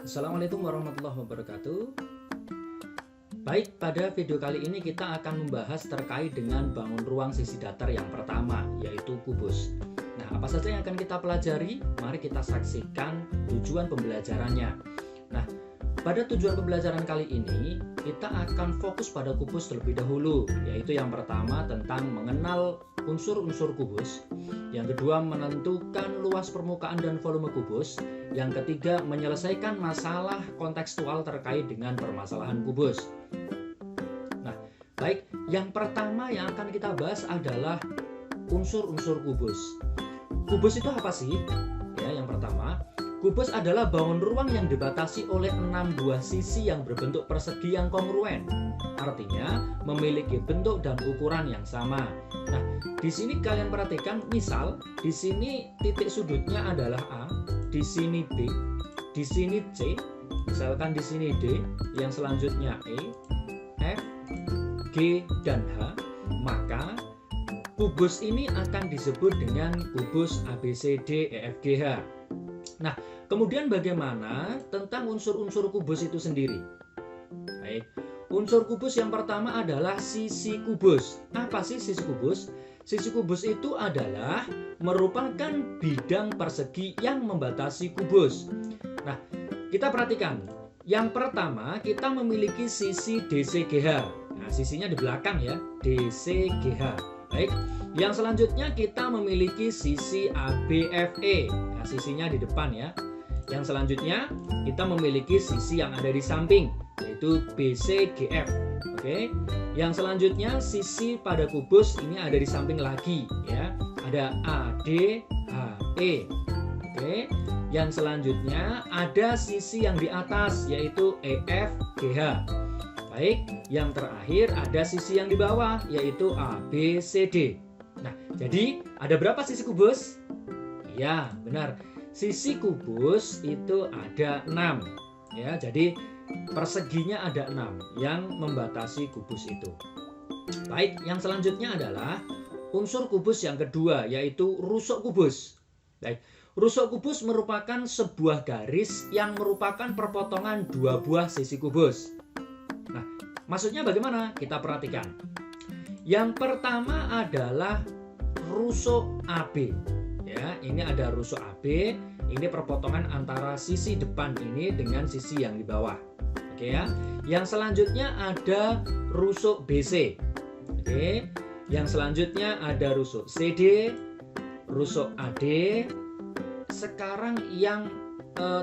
Assalamualaikum warahmatullahi wabarakatuh. Baik, pada video kali ini kita akan membahas terkait dengan bangun ruang sisi datar yang pertama, yaitu kubus. Nah, apa saja yang akan kita pelajari? Mari kita saksikan tujuan pembelajarannya. Nah, pada tujuan pembelajaran kali ini, kita akan fokus pada kubus terlebih dahulu, yaitu yang pertama tentang mengenal unsur-unsur kubus, yang kedua menentukan luas permukaan dan volume kubus, yang ketiga menyelesaikan masalah kontekstual terkait dengan permasalahan kubus. Nah, baik, yang pertama yang akan kita bahas adalah unsur-unsur kubus. Kubus itu apa sih? Ya, yang pertama, kubus adalah bangun ruang yang dibatasi oleh 6 buah sisi yang berbentuk persegi yang kongruen. Artinya memiliki bentuk dan ukuran yang sama. Nah, di sini kalian perhatikan, misal di sini titik sudutnya adalah A, di sini B, di sini C, misalkan di sini D, yang selanjutnya E, F, G, dan H, maka kubus ini akan disebut dengan kubus ABCD EFGH. Nah, kemudian bagaimana tentang unsur-unsur kubus itu sendiri? Baik, unsur kubus yang pertama adalah sisi kubus. Apa sih sisi kubus? Sisi kubus itu adalah merupakan bidang persegi yang membatasi kubus. Nah, kita perhatikan. Yang pertama, kita memiliki sisi DCGH. Nah, sisinya di belakang ya, DCGH. Baik, yang selanjutnya kita memiliki sisi ABFE. Nah, sisinya di depan ya. Yang selanjutnya kita memiliki sisi yang ada di samping, yaitu BCGF. Oke. Yang selanjutnya sisi pada kubus ini ada di samping lagi ya. Ada ADHE. Oke. Yang selanjutnya ada sisi yang di atas yaitu EFGH. Baik, yang terakhir ada sisi yang di bawah yaitu ABCD. Nah, jadi ada berapa sisi kubus? Ya, benar. Sisi kubus itu ada 6 ya. Jadi perseginya ada 6 yang membatasi kubus itu. Baik, yang selanjutnya adalah unsur kubus yang kedua yaitu rusuk kubus. Baik, rusuk kubus merupakan sebuah garis yang merupakan perpotongan dua buah sisi kubus. Nah, maksudnya bagaimana? Kita perhatikan. Yang pertama adalah rusuk AB. Ya, ini ada rusuk AB, ini perpotongan antara sisi depan ini dengan sisi yang di bawah. Oke ya. Yang selanjutnya ada rusuk BC. Oke. Yang selanjutnya ada rusuk CD, rusuk AD. Sekarang yang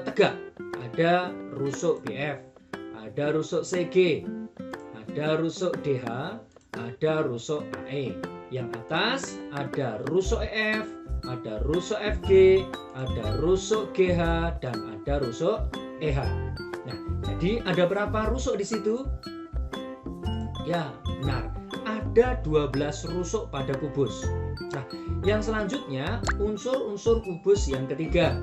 tegak ada rusuk BF, ada rusuk CG, ada rusuk DH, ada rusuk AE. Yang atas ada rusuk EF, ada rusuk FG, ada rusuk GH, dan ada rusuk EH. Nah, jadi ada berapa rusuk di situ? Ya, benar. Ada 12 rusuk pada kubus. Nah, yang selanjutnya unsur-unsur kubus yang ketiga,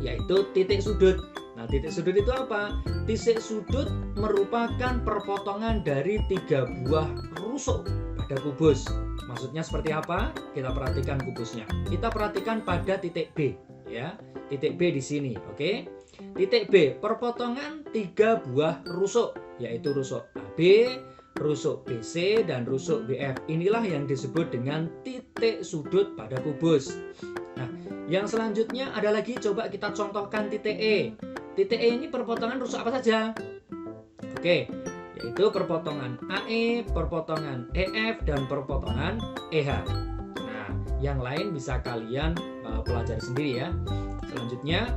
yaitu titik sudut. Nah, titik sudut itu apa? Titik sudut merupakan perpotongan dari 3 buah rusuk pada kubus. Maksudnya seperti apa? Kita perhatikan kubusnya. Kita perhatikan pada titik B ya. Titik B di sini, oke? Titik B, perpotongan 3 buah rusuk, yaitu rusuk AB, rusuk BC, dan rusuk BF. Inilah yang disebut dengan titik sudut pada kubus. Nah, yang selanjutnya ada lagi, coba kita contohkan titik E. Titik E ini perpotongan rusuk apa saja? Oke, yaitu perpotongan AE, perpotongan EF, dan perpotongan EH. Nah, yang lain bisa kalian pelajari sendiri ya. Selanjutnya,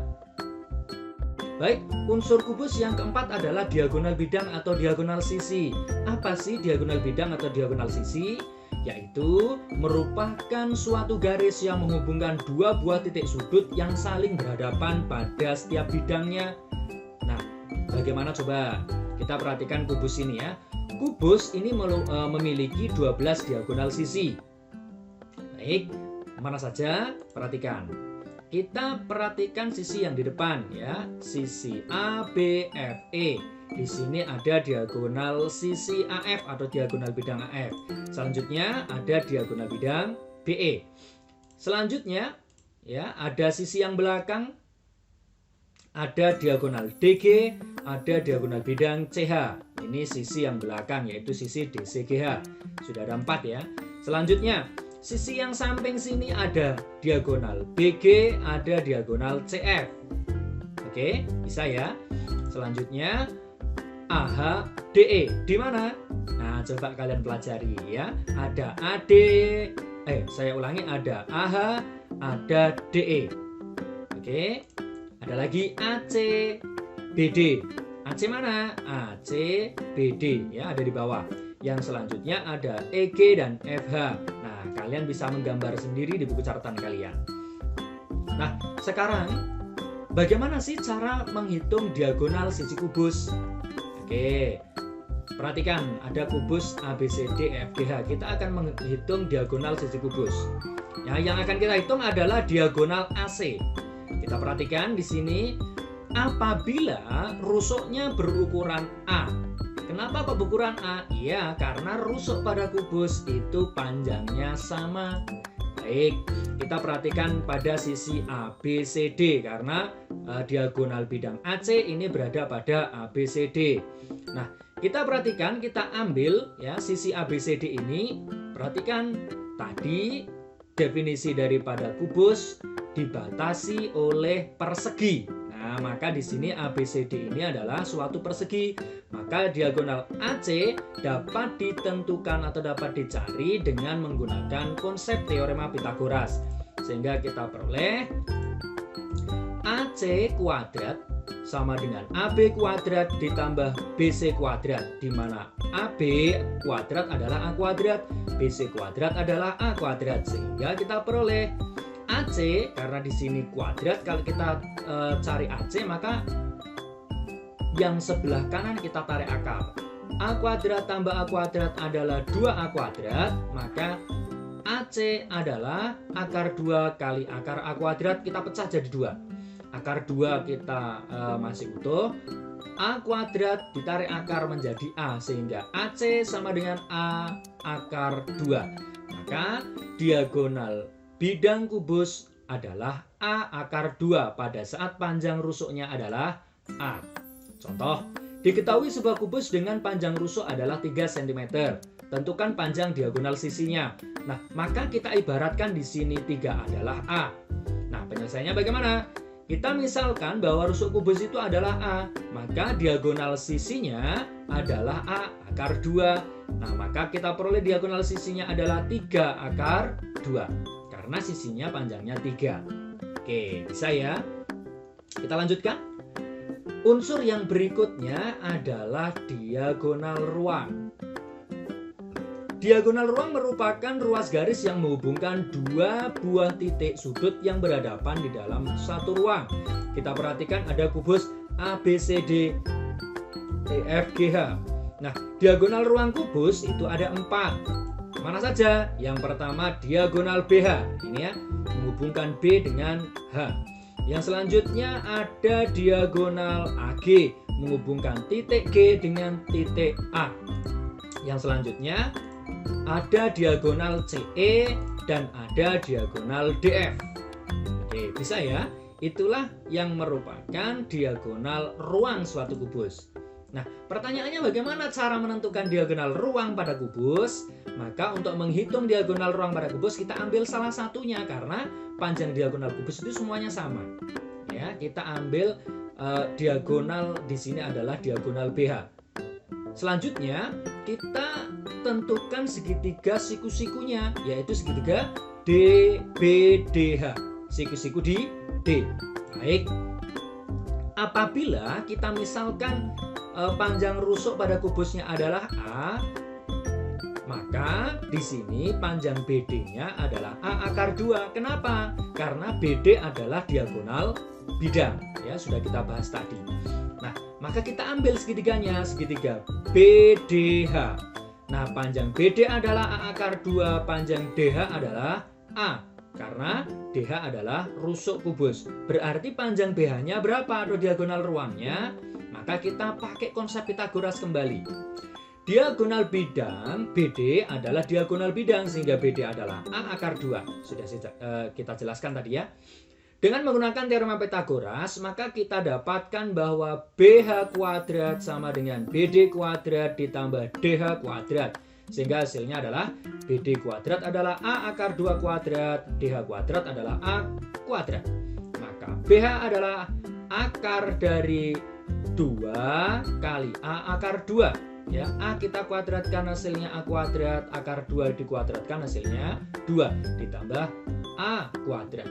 baik, unsur kubus yang keempat adalah diagonal bidang atau diagonal sisi. Apa sih diagonal bidang atau diagonal sisi? Yaitu merupakan suatu garis yang menghubungkan dua buah titik sudut yang saling berhadapan pada setiap bidangnya. Nah, bagaimana coba? Kita perhatikan kubus ini ya. Kubus ini memiliki 12 diagonal sisi. Baik, mana saja? Perhatikan. Kita perhatikan sisi yang di depan ya, sisi ABFE. Di sini ada diagonal sisi AF atau diagonal bidang AF. Selanjutnya ada diagonal bidang BE. Selanjutnya ya, ada sisi yang belakang ada diagonal DG, ada diagonal bidang CH. Ini sisi yang belakang, yaitu sisi DCGH. Sudah ada 4 ya. Selanjutnya, sisi yang samping sini ada diagonal BG, ada diagonal CF. Oke, bisa ya. Selanjutnya, AH, DE. Di mana? Nah, coba kalian pelajari ya. Ada AD, saya ulangi, ada AH, ada DE. Oke. Ada lagi AC, BD. AC mana? AC, BD ya, ada di bawah. Yang selanjutnya ada EG dan FH. Nah, kalian bisa menggambar sendiri di buku catatan kalian. Nah, sekarang bagaimana sih cara menghitung diagonal sisi kubus? Oke. Perhatikan, ada kubus ABCD EFGH. Kita akan menghitung diagonal sisi kubus. Ya, yang akan kita hitung adalah diagonal AC. Kita perhatikan di sini, apabila rusuknya berukuran A. Kenapa kok berukuran A? Iya, karena rusuk pada kubus itu panjangnya sama. Baik, kita perhatikan pada sisi ABCD karena diagonal bidang AC ini berada pada ABCD. Nah, kita perhatikan, kita ambil ya sisi ABCD ini. Perhatikan tadi definisi daripada kubus dibatasi oleh persegi. Nah, maka di sini ABCD ini adalah suatu persegi. Maka diagonal AC dapat ditentukan atau dapat dicari dengan menggunakan konsep teorema Pythagoras. Sehingga kita peroleh AC kuadrat sama dengan AB kuadrat ditambah BC kuadrat, di mana AB kuadrat adalah A kuadrat, BC kuadrat adalah A kuadrat. Sehingga kita peroleh AC, karena di sini kuadrat, kalau kita cari AC maka yang sebelah kanan kita tarik akar. A kuadrat tambah A kuadrat adalah 2A kuadrat, maka AC adalah akar 2 kali akar A kuadrat, kita pecah jadi 2. Akar 2 kita masih utuh, A kuadrat ditarik akar menjadi A, sehingga AC sama dengan A akar 2. Maka diagonal bidang kubus adalah A akar 2 pada saat panjang rusuknya adalah A. Contoh, diketahui sebuah kubus dengan panjang rusuk adalah 3 cm. Tentukan panjang diagonal sisinya. Nah, maka kita ibaratkan di sini 3 adalah A. Nah, penyelesaiannya bagaimana? Kita misalkan bahwa rusuk kubus itu adalah A, maka diagonal sisinya adalah A akar 2. Nah, maka kita peroleh diagonal sisinya adalah 3 akar 2. Karena sisinya panjangnya 3. Oke, bisa ya? Kita lanjutkan. Unsur yang berikutnya adalah diagonal ruang. Diagonal ruang merupakan ruas garis yang menghubungkan dua buah titik sudut yang berhadapan di dalam satu ruang. Kita perhatikan ada kubus ABCD EFGH. Nah, diagonal ruang kubus itu ada 4. Mana saja? Yang pertama diagonal BH, ini ya, menghubungkan B dengan H. Yang selanjutnya ada diagonal AG, menghubungkan titik G dengan titik A. Yang selanjutnya ada diagonal CE dan ada diagonal DF. Oke, bisa ya? Itulah yang merupakan diagonal ruang suatu kubus. Nah, pertanyaannya bagaimana cara menentukan diagonal ruang pada kubus? Maka untuk menghitung diagonal ruang pada kubus kita ambil salah satunya karena panjang diagonal kubus itu semuanya sama. Ya, kita ambil diagonal di sini adalah diagonal BH. Selanjutnya kita tentukan segitiga siku-sikunya, yaitu segitiga DBDH. Siku-siku di D. Baik. Apabila kita misalkan panjang rusuk pada kubusnya adalah A, maka di sini panjang BD-nya adalah A akar 2. Kenapa? Karena BD adalah diagonal bidang. Ya, sudah kita bahas tadi. Nah, maka kita ambil segitiganya, segitiga BDH. Nah, panjang BD adalah A akar 2, panjang DH adalah A. Karena DH adalah rusuk kubus. Berarti panjang BH-nya berapa atau diagonal ruangnya? Maka kita pakai konsep Pythagoras kembali. Diagonal bidang BD adalah diagonal bidang, sehingga BD adalah A akar 2. Sudah kita jelaskan tadi ya. Dengan menggunakan teorema Pythagoras, maka kita dapatkan bahwa BH kuadrat sama dengan BD kuadrat ditambah DH kuadrat. Sehingga hasilnya adalah BD kuadrat adalah A akar 2 kuadrat, DH kuadrat adalah A kuadrat. Maka BH adalah akar dari 2 kali A akar 2. Ya, A kita kuadratkan hasilnya A kuadrat, akar 2 dikuadratkan hasilnya 2 ditambah A kuadrat.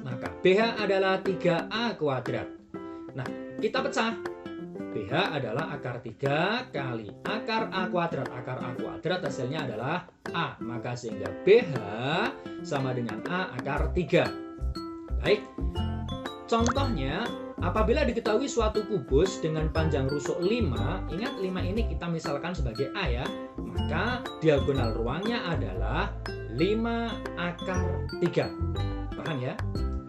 Maka BH adalah 3A kuadrat. Nah, kita pecah. BH adalah akar 3 kali akar A kuadrat. Akar A kuadrat hasilnya adalah A. Maka sehingga BH sama dengan A akar 3. Baik. Contohnya, apabila diketahui suatu kubus dengan panjang rusuk 5, ingat 5 ini kita misalkan sebagai A ya, maka diagonal ruangnya adalah 5 akar 3. Paham ya?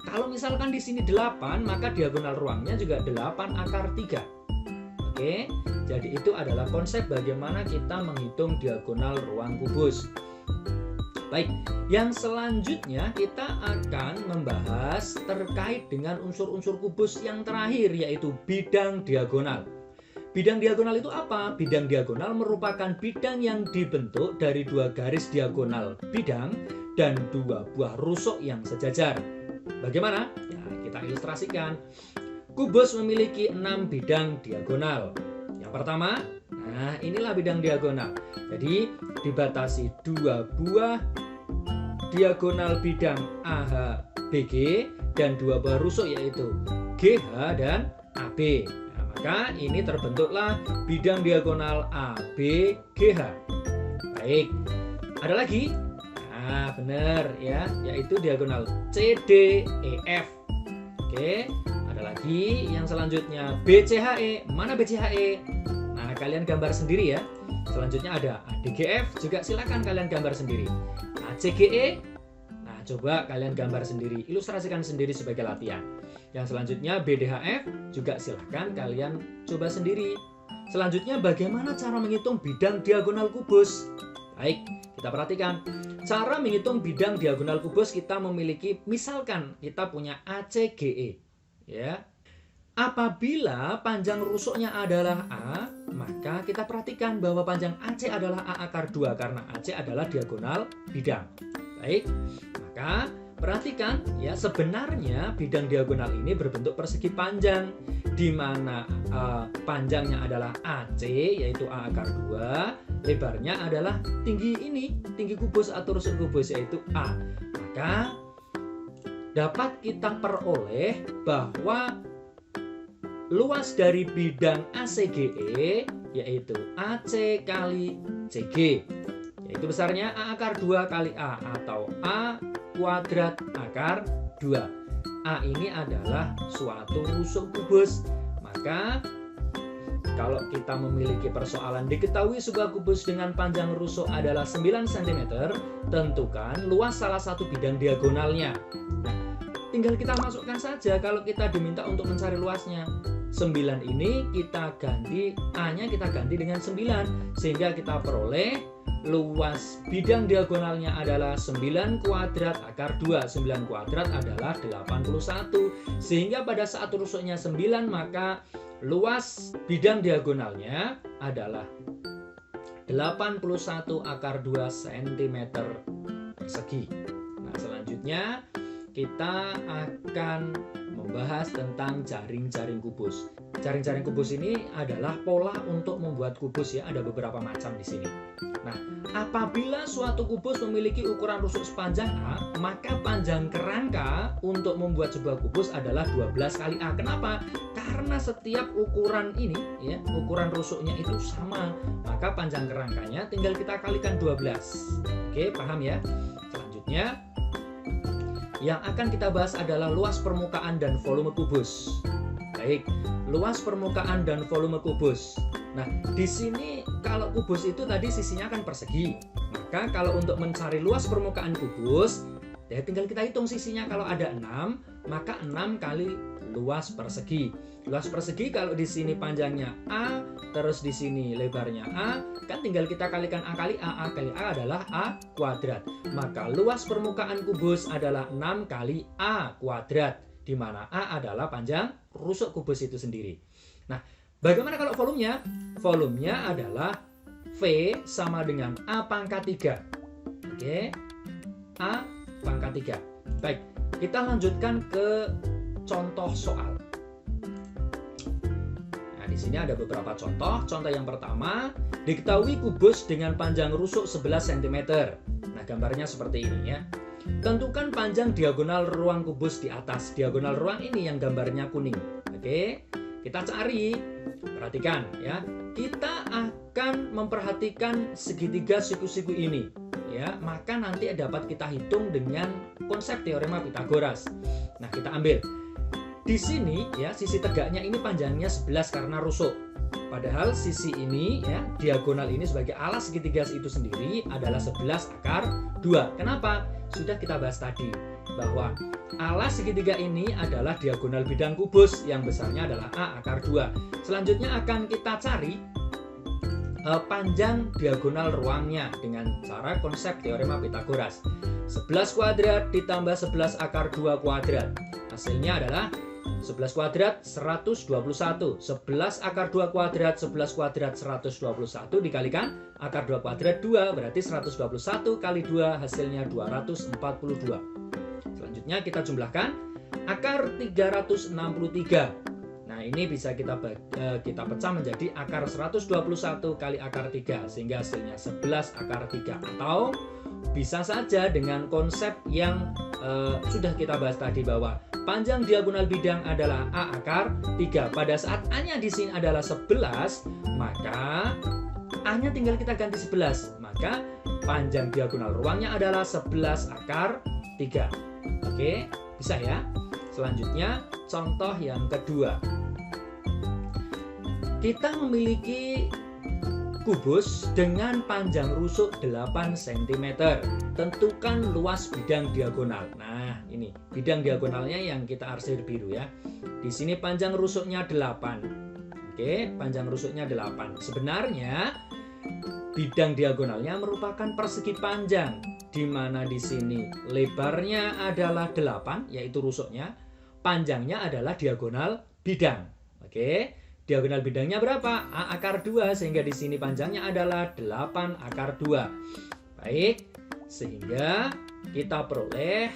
Kalau misalkan di sini 8, maka diagonal ruangnya juga 8 akar 3. Oke, jadi itu adalah konsep bagaimana kita menghitung diagonal ruang kubus. Baik, yang selanjutnya kita akan membahas terkait dengan unsur-unsur kubus yang terakhir, yaitu bidang diagonal. Bidang diagonal itu apa? Bidang diagonal merupakan bidang yang dibentuk dari 2 garis diagonal bidang dan 2 buah rusuk yang sejajar. Bagaimana? Ya, kita ilustrasikan. Kubus memiliki 6 bidang diagonal. Yang pertama, nah inilah bidang diagonal. Jadi dibatasi 2 buah diagonal bidang AH BG dan 2 buah rusuk yaitu GH dan AB. Nah, maka ini terbentuklah bidang diagonal ABGH. Baik, ada lagi? Nah, benar ya, yaitu diagonal CDEF. Oke, ada lagi yang selanjutnya BCHE. Mana BCHE? Nah, kalian gambar sendiri ya. Selanjutnya ada ADGF, juga silakan kalian gambar sendiri. ACGE, nah coba kalian gambar sendiri, ilustrasikan sendiri sebagai latihan. Yang selanjutnya BDHF, juga silakan kalian coba sendiri. Selanjutnya bagaimana cara menghitung bidang diagonal kubus? Baik, kita perhatikan. Cara menghitung bidang diagonal kubus kita memiliki, misalkan kita punya ACGE. Ya. Apabila panjang rusuknya adalah A, maka kita perhatikan bahwa panjang AC adalah A akar 2 karena AC adalah diagonal bidang. Baik, maka perhatikan ya, sebenarnya bidang diagonal ini berbentuk persegi panjang, di mana panjangnya adalah AC yaitu A akar 2, lebarnya adalah tinggi ini, tinggi kubus atau rusuk kubus yaitu A. Maka dapat kita peroleh bahwa luas dari bidang ACGE yaitu AC kali CG, yaitu besarnya A akar 2 kali A atau A kuadrat akar 2. A ini adalah suatu rusuk kubus. Maka kalau kita memiliki persoalan diketahui sebuah kubus dengan panjang rusuk adalah 9 cm, tentukan luas salah satu bidang diagonalnya. Nah, tinggal kita masukkan saja kalau kita diminta untuk mencari luasnya. 9 ini kita ganti, A-nya kita ganti dengan 9, sehingga kita peroleh luas bidang diagonalnya adalah 9 kuadrat akar 2. 9 kuadrat adalah 81. Sehingga pada saat rusuknya 9, maka luas bidang diagonalnya adalah 81 akar 2 cm persegi. Nah, selanjutnya kita akan membahas tentang jaring-jaring kubus. Jaring-jaring kubus ini adalah pola untuk membuat kubus ya, ada beberapa macam di sini. Nah, apabila suatu kubus memiliki ukuran rusuk sepanjang A, maka panjang kerangka untuk membuat sebuah kubus adalah 12 kali A. Kenapa? Karena setiap ukuran ini ya, ukuran rusuknya itu sama, maka panjang kerangkanya tinggal kita kalikan 12. Oke, paham ya? Selanjutnya yang akan kita bahas adalah luas permukaan dan volume kubus. Baik, luas permukaan dan volume kubus. Nah, di sini kalau kubus itu tadi sisinya kan persegi. Maka kalau untuk mencari luas permukaan kubus, ya tinggal kita hitung sisinya. Kalau ada 6, maka 6 kali luas persegi. Luas persegi kalau di sini panjangnya A, terus di sini lebarnya A, kan tinggal kita kalikan A kali A kali A adalah A kuadrat. Maka luas permukaan kubus adalah 6 kali A kuadrat, di mana A adalah panjang rusuk kubus itu sendiri. Nah, bagaimana kalau volumenya? Volumenya adalah V sama dengan A pangkat 3. Oke, A pangkat 3. Baik, kita lanjutkan ke contoh soal. Di sini ada beberapa contoh. Contoh yang pertama, diketahui kubus dengan panjang rusuk 11 cm. Nah, gambarnya seperti ini ya. Tentukan panjang diagonal ruang kubus di atas. Diagonal ruang ini yang gambarnya kuning. Oke, kita cari. Perhatikan ya. Kita akan memperhatikan segitiga siku-siku ini. Ya, maka nanti dapat kita hitung dengan konsep teorema Pythagoras. Nah, kita ambil. Di sini ya, sisi tegaknya ini panjangnya 11 karena rusuk. Padahal sisi ini ya, diagonal ini sebagai alas segitiga itu sendiri adalah 11 akar 2. Kenapa? Sudah kita bahas tadi bahwa alas segitiga ini adalah diagonal bidang kubus yang besarnya adalah A akar 2. Selanjutnya akan kita cari panjang diagonal ruangnya dengan cara konsep teorema Pythagoras. 11 kuadrat ditambah 11 akar 2 kuadrat. Hasilnya adalah 11 kuadrat 121. 11 akar 2 kuadrat 11 kuadrat 121 dikalikan akar 2 kuadrat 2 berarti 121 kali 2 hasilnya 242. Selanjutnya kita jumlahkan akar 363. Nah, ini bisa kita pecah menjadi akar 121 kali akar 3 sehingga hasilnya 11 akar 3, atau bisa saja dengan konsep yang sudah kita bahas tadi bahwa panjang diagonal bidang adalah A akar 3. Pada saat A-nya di sini adalah 11, maka A-nya tinggal kita ganti 11. Maka panjang diagonal ruangnya adalah 11 akar 3. Oke, bisa ya? Selanjutnya, contoh yang kedua. Kita memiliki kubus dengan panjang rusuk 8 cm. Tentukan luas bidang diagonal. Nah, ini bidang diagonalnya yang kita arsir biru ya. Di sini panjang rusuknya 8. Oke, panjang rusuknya 8. Sebenarnya bidang diagonalnya merupakan persegi panjang, di mana di sini lebarnya adalah 8, yaitu rusuknya. Panjangnya adalah diagonal bidang. Oke. Diagonal bidangnya berapa? A akar 2, sehingga di sini panjangnya adalah 8 akar 2. Baik, sehingga kita peroleh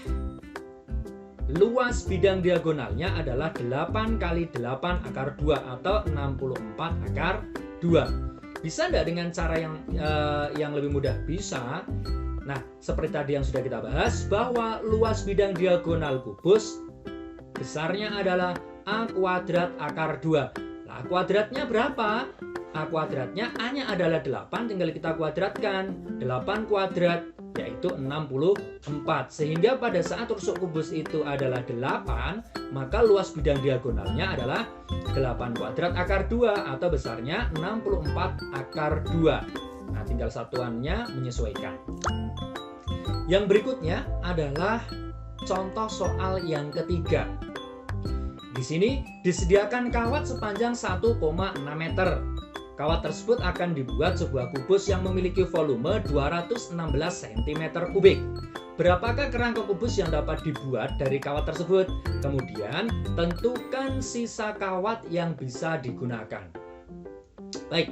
luas bidang diagonalnya adalah 8 kali 8 akar 2 atau 64 akar 2. Bisa enggak dengan cara yang lebih mudah? Bisa. Nah, seperti tadi yang sudah kita bahas, bahwa luas bidang diagonal kubus besarnya adalah A kuadrat akar 2. A kuadratnya berapa? A kuadratnya A-nya adalah 8, tinggal kita kuadratkan. 8 kuadrat yaitu 64. Sehingga pada saat rusuk kubus itu adalah 8, maka luas bidang diagonalnya adalah 8 kuadrat akar 2 atau besarnya 64 akar 2. Nah, tinggal satuannya menyesuaikan. Yang berikutnya adalah contoh soal yang ketiga. Di sini disediakan kawat sepanjang 1,6 meter. Kawat tersebut akan dibuat sebuah kubus yang memiliki volume 216 cm3. Berapakah kerangka kubus yang dapat dibuat dari kawat tersebut? Kemudian tentukan sisa kawat yang bisa digunakan. Baik,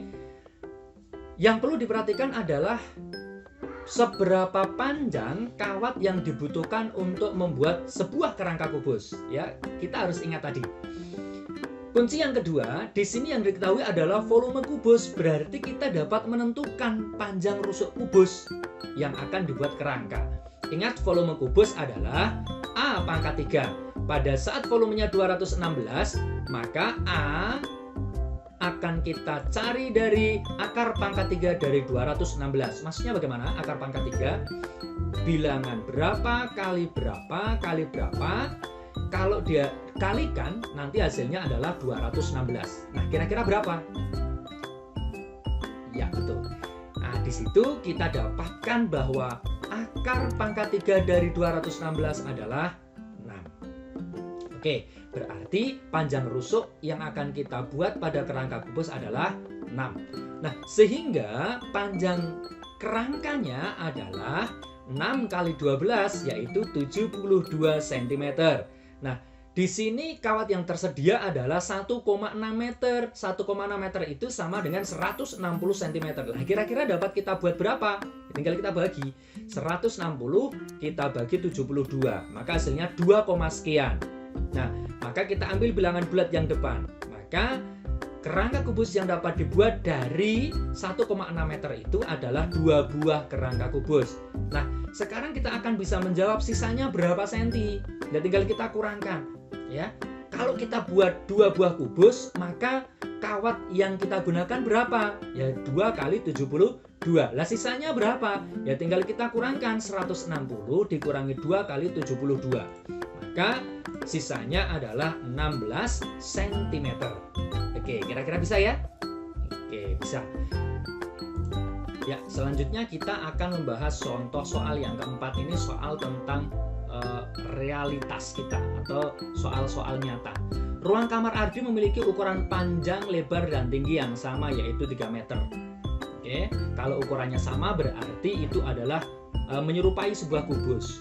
yang perlu diperhatikan adalah seberapa panjang kawat yang dibutuhkan untuk membuat sebuah kerangka kubus. Ya, kita harus ingat tadi. Kunci yang kedua, di sini yang diketahui adalah volume kubus. Berarti kita dapat menentukan panjang rusuk kubus yang akan dibuat kerangka. Ingat, volume kubus adalah A pangkat 3. Pada saat volumenya 216, maka A akan kita cari dari akar pangkat 3 dari 216. Maksudnya bagaimana? Akar pangkat 3 bilangan berapa kali berapa kali berapa. Kalau dia kalikan nanti hasilnya adalah 216. Nah, kira-kira berapa? Ya, betul. Nah, di situ kita dapatkan bahwa akar pangkat 3 dari 216 adalah 6. Oke, Berarti panjang rusuk yang akan kita buat pada kerangka kubus adalah 6. Nah, sehingga panjang kerangkanya adalah 6 kali 12 yaitu 72 cm. Nah, di sini kawat yang tersedia adalah 1,6 meter. 1,6 meter itu sama dengan 160 cm. Nah, kira-kira dapat kita buat berapa? Tinggal kita bagi. 160 kita bagi 72. Maka hasilnya 2, sekian. Nah, maka kita ambil bilangan bulat yang depan. Maka kerangka kubus yang dapat dibuat dari 1,6 meter itu adalah 2 buah kerangka kubus. Nah, sekarang kita akan bisa menjawab sisanya berapa senti. Dan tinggal kita kurangkan, ya. Kalau kita buat 2 buah kubus, maka kawat yang kita gunakan berapa? Ya 2 kali 72. Lah sisanya berapa? Ya tinggal kita kurangkan 160 dikurangi 2 kali 72. Maka sisanya adalah 16 cm. Oke, kira-kira bisa ya? Oke, bisa. Ya, selanjutnya kita akan membahas contoh soal yang keempat. Ini soal tentang realitas kita atau soal-soal nyata. Ruang kamar Ardi memiliki ukuran panjang, lebar, dan tinggi yang sama yaitu 3 meter. Oke, kalau ukurannya sama berarti itu adalah menyerupai sebuah kubus.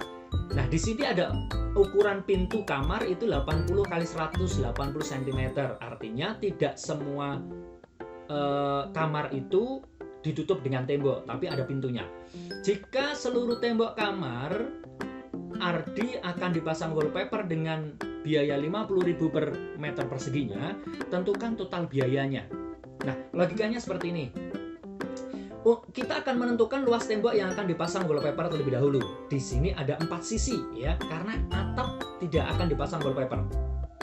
Nah, di sini ada ukuran pintu kamar itu 80 kali 180 cm. Artinya tidak semua kamar itu ditutup dengan tembok, tapi ada pintunya. Jika seluruh tembok kamar Ardi akan dipasang wallpaper dengan biaya 50.000 per meter perseginya, tentukan total biayanya. Nah, logikanya seperti ini. Kita akan menentukan luas tembok yang akan dipasang wallpaper terlebih dahulu. Di sini ada 4 sisi, ya, karena atap tidak akan dipasang wallpaper.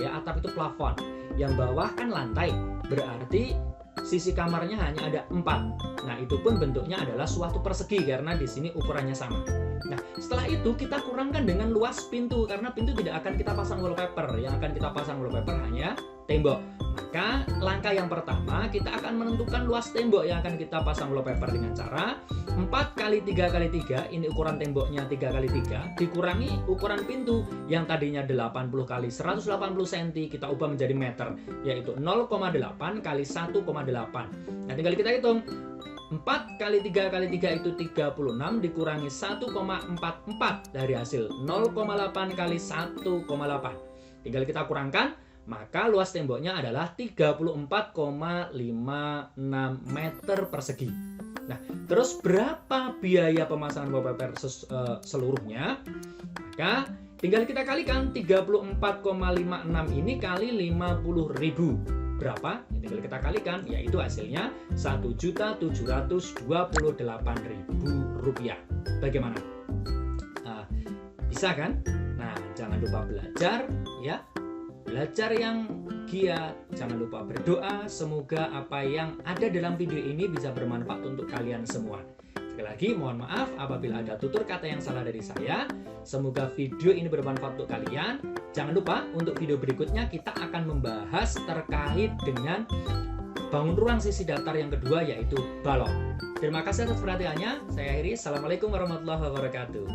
Ya, atap itu plafon. Yang bawah kan lantai, berarti sisi kamarnya hanya ada 4. Nah, itu pun bentuknya adalah suatu persegi karena di sini ukurannya sama. Nah, setelah itu kita kurangkan dengan luas pintu karena pintu tidak akan kita pasang wallpaper. Yang akan kita pasang wallpaper hanya tembok. Maka langkah yang pertama kita akan menentukan luas tembok yang akan kita pasang wallpaper dengan cara 4 kali 3 kali 3. Ini ukuran temboknya 3 kali 3 dikurangi ukuran pintu yang tadinya 80 kali 180 cm kita ubah menjadi meter, yaitu 0,8 kali 1,8. Nah, tinggal kita hitung. 4 kali 3 kali 3 itu 36 dikurangi 1,44 dari hasil 0,8 kali 1,8. Tinggal kita kurangkan, maka luas temboknya adalah 34,56 meter persegi. Nah, terus berapa biaya pemasangan wallpaper seluruhnya? Maka tinggal kita kalikan 34,56 ini kali 50.000. Berapa? Tinggal kita kalikan, yaitu hasilnya Rp1.728.000. Bagaimana? Bisa kan? Nah, jangan lupa belajar, ya. Belajar yang giat, jangan lupa berdoa. Semoga apa yang ada dalam video ini bisa bermanfaat untuk kalian semua. Sekali lagi, mohon maaf apabila ada tutur kata yang salah dari saya. Semoga video ini bermanfaat untuk kalian. Jangan lupa untuk video berikutnya kita akan membahas terkait dengan bangun ruang sisi datar yang kedua yaitu balok. Terima kasih atas perhatiannya. Saya akhiri. Assalamualaikum warahmatullahi wabarakatuh.